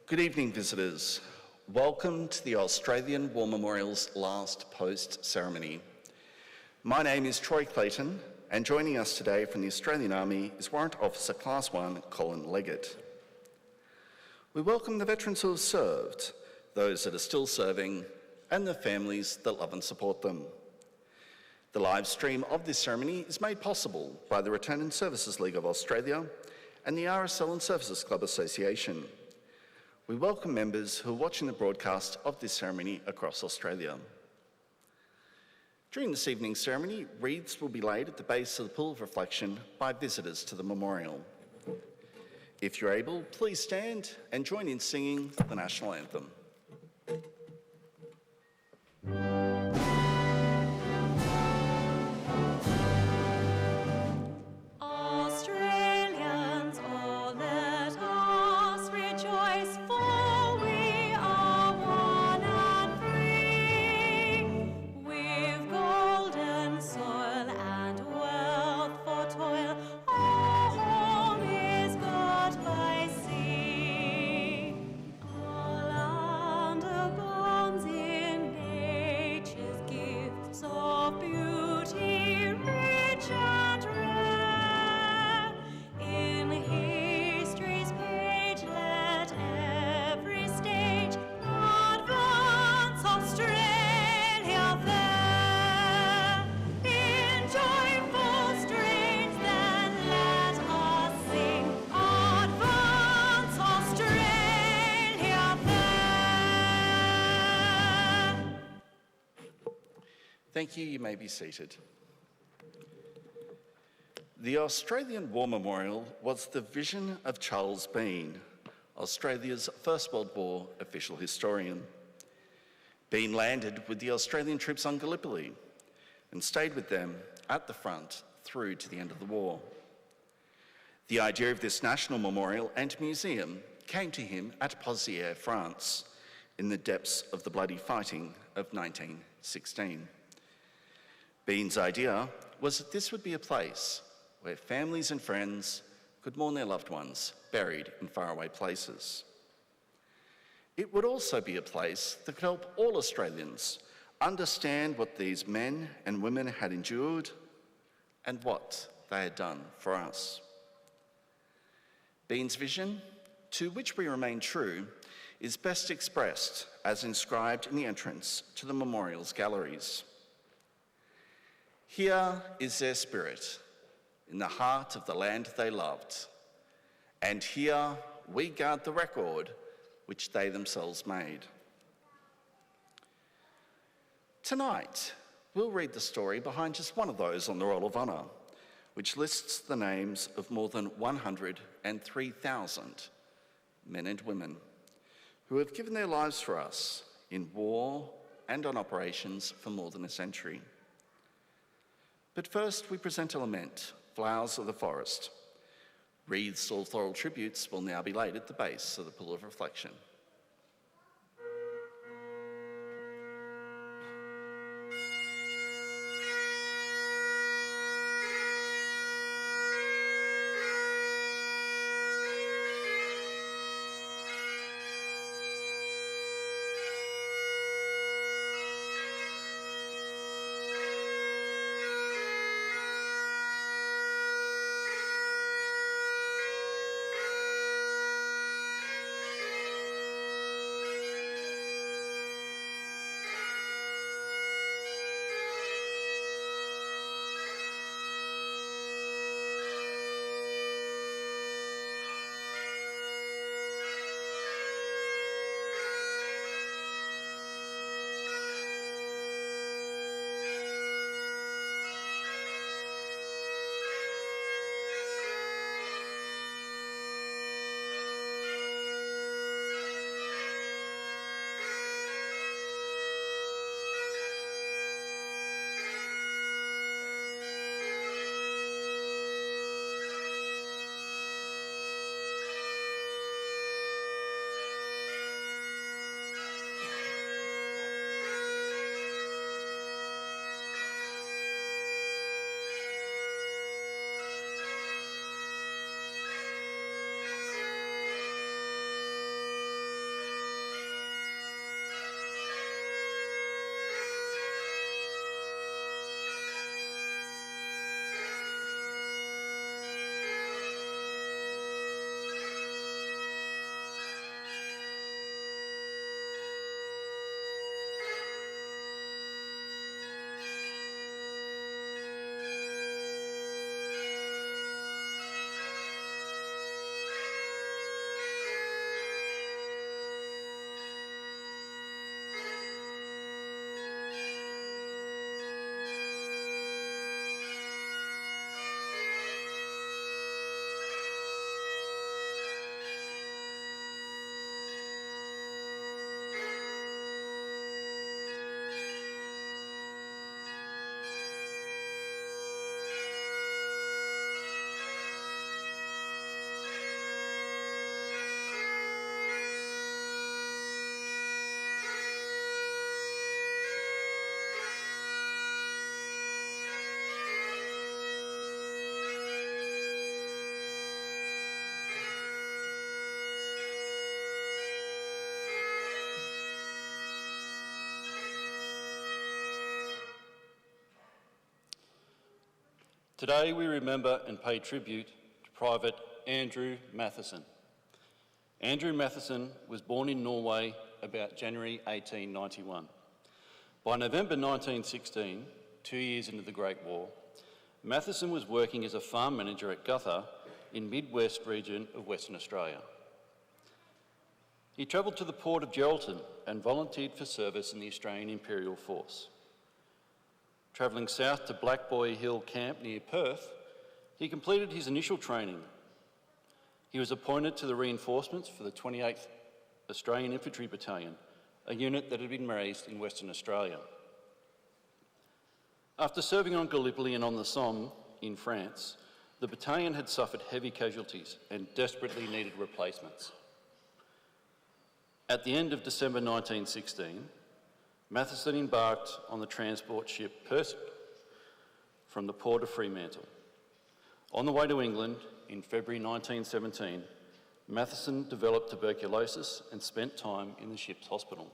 Good evening, visitors. Welcome to the Australian War Memorial's last post ceremony. My name is Troy Clayton, and joining us today from the Australian Army is Warrant Officer Class 1 Colin Leggett. We welcome the veterans who have served, those that are still serving, and the families that love and support them. The live stream of this ceremony is made possible by the Return and Services League of Australia and the RSL and Services Club Association. We welcome members who are watching the broadcast of this ceremony across Australia. During this evening's ceremony, wreaths will be laid at the base of the Pool of Reflection by visitors to the memorial. If you're able, please stand and join in singing the National Anthem. Thank you. You may be seated. The Australian War Memorial was the vision of Charles Bean, Australia's First World War official historian. Bean landed with the Australian troops on Gallipoli and stayed with them at the front through to the end of the war. The idea of this national memorial and museum came to him at Pozières, France, in the depths of the bloody fighting of 1916. Bean's idea was that this would be a place where families and friends could mourn their loved ones buried in faraway places. It would also be a place that could help all Australians understand what these men and women had endured and what they had done for us. Bean's vision, to which we remain true, is best expressed as inscribed in the entrance to the memorial's galleries. Here is their spirit, in the heart of the land they loved, and here we guard the record which they themselves made. Tonight, we'll read the story behind just one of those on the Roll of Honour, which lists the names of more than 103,000 men and women who have given their lives for us in war and on operations for more than a century. But first, we present a lament, Flowers of the Forest. Wreaths or floral tributes will now be laid at the base of the Pool of Reflection. Today we remember and pay tribute to Private Andrew Matheson. Andrew Matheson was born in Norway about January 1891. By November 1916, 2 years into the Great War, Matheson was working as a farm manager at Gutha in mid-west region of Western Australia. He travelled to the port of Geraldton and volunteered for service in the Australian Imperial Force. Travelling south to Black Boy Hill Camp near Perth, he completed his initial training. He was appointed to the reinforcements for the 28th Australian Infantry Battalion, a unit that had been raised in Western Australia. After serving on Gallipoli and on the Somme in France, the battalion had suffered heavy casualties and desperately needed replacements. At the end of December 1916, Matheson embarked on the transport ship Percy from the port of Fremantle. On the way to England in February 1917, Matheson developed tuberculosis and spent time in the ship's hospital.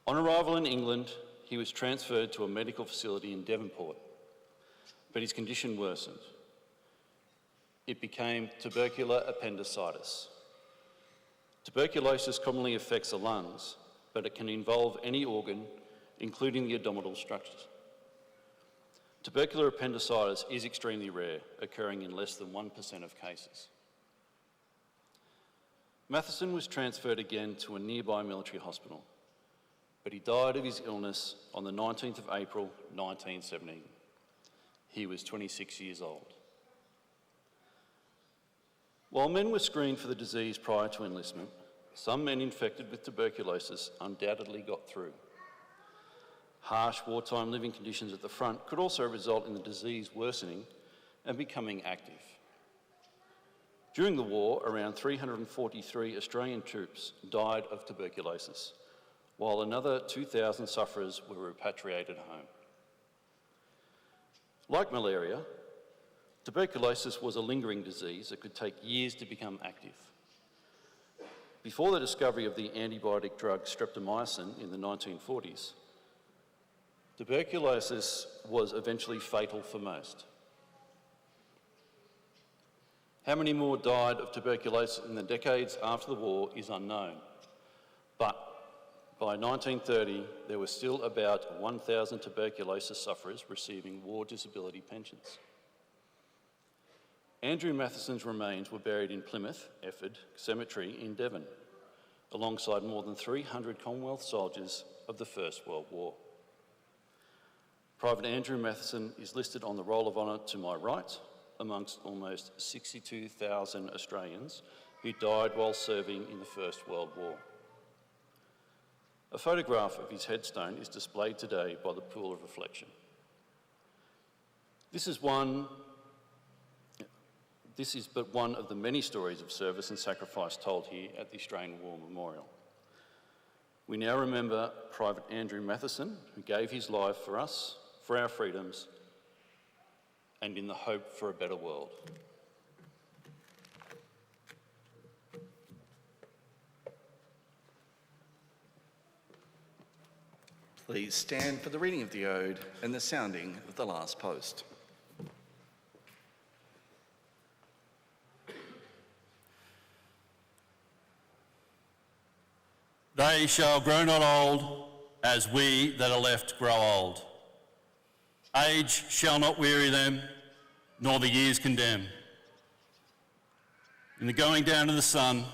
On arrival in England, he was transferred to a medical facility in Devonport, but his condition worsened. It became tubercular appendicitis. Tuberculosis commonly affects the lungs, but it can involve any organ, including the abdominal structures. Tubercular appendicitis is extremely rare, occurring in less than 1% of cases. Matheson was transferred again to a nearby military hospital, but he died of his illness on the 19th of April 1917. He was 26 years old. While men were screened for the disease prior to enlistment, some men infected with tuberculosis undoubtedly got through. Harsh wartime living conditions at the front could also result in the disease worsening and becoming active. During the war, around 343 Australian troops died of tuberculosis, while another 2,000 sufferers were repatriated home. Like malaria, tuberculosis was a lingering disease that could take years to become active. Before the discovery of the antibiotic drug streptomycin in the 1940s, tuberculosis was eventually fatal for most. How many more died of tuberculosis in the decades after the war is unknown, but by 1930 there were still about 1,000 tuberculosis sufferers receiving war disability pensions. Andrew Matheson's remains were buried in Plymouth Efford Cemetery in Devon, alongside more than 300 Commonwealth soldiers of the First World War. Private Andrew Matheson is listed on the Roll of Honour to my right, amongst almost 62,000 Australians who died while serving in the First World War. A photograph of his headstone is displayed today by the Pool of Reflection. This is but one of the many stories of service and sacrifice told here at the Australian War Memorial. We now remember Private Andrew Matheson, who gave his life for us, for our freedoms, and in the hope for a better world. Please stand for the reading of the Ode and the sounding of the last post. They shall grow not old, as we that are left grow old. Age shall not weary them, nor the years condemn. In the going down of the sun,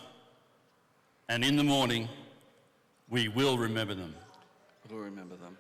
and in the morning, we will remember them. We'll remember them.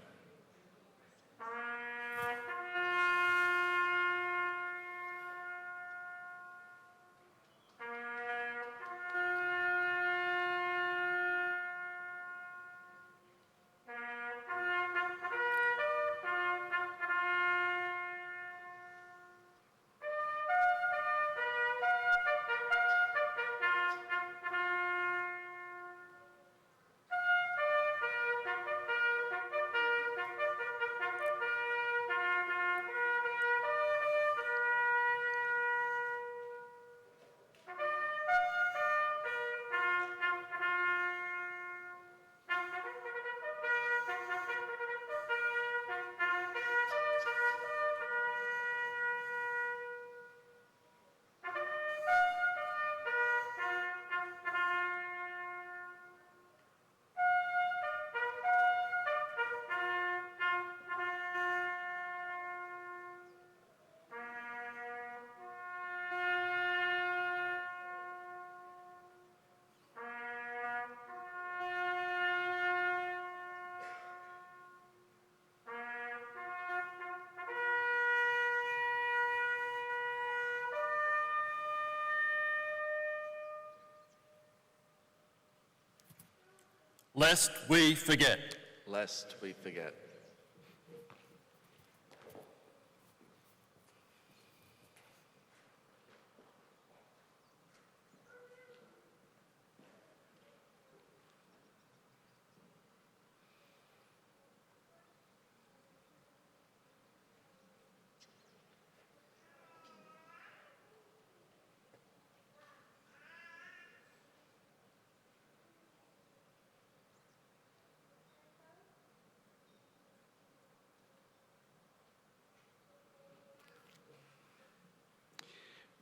lest we forget. Lest we forget.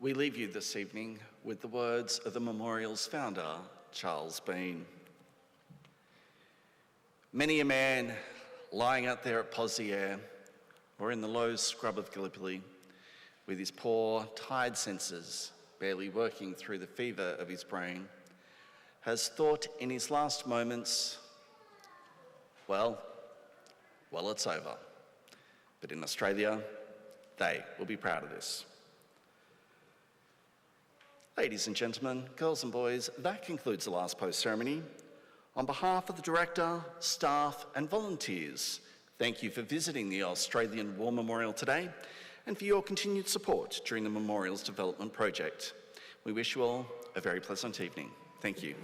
We leave you this evening with the words of the memorial's founder, Charles Bean. Many a man lying out there at Pozières or in the low scrub of Gallipoli with his poor, tired senses barely working through the fever of his brain has thought in his last moments, well, it's over. But in Australia, they will be proud of this. Ladies and gentlemen, girls and boys, that concludes the last post ceremony. On behalf of the director, staff and volunteers, thank you for visiting the Australian War Memorial today and for your continued support during the memorial's development project. We wish you all a very pleasant evening. Thank you.